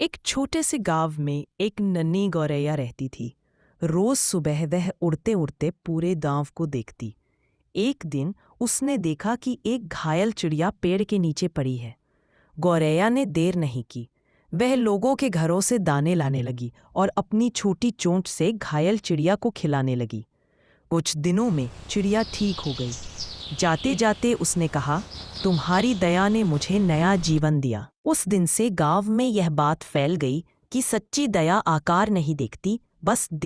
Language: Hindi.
एक छोटे से गांव में एक नन्ही गौरैया रहती थी। रोज सुबह वह उड़ते उड़ते पूरे गांव को देखती। एक दिन उसने देखा कि एक घायल चिड़िया पेड़ के नीचे पड़ी है। गौरैया ने देर नहीं की। वह लोगों के घरों से दाने लाने लगी और अपनी छोटी चोंच से घायल चिड़िया को खिलाने लगी। कुछ दिनों में चिड़िया ठीक हो गई। जाते जाते उसने कहा, तुम्हारी दया ने मुझे नया जीवन दिया। उस दिन से गांव में यह बात फैल गई कि सच्ची दया आकार नहीं देखती, बस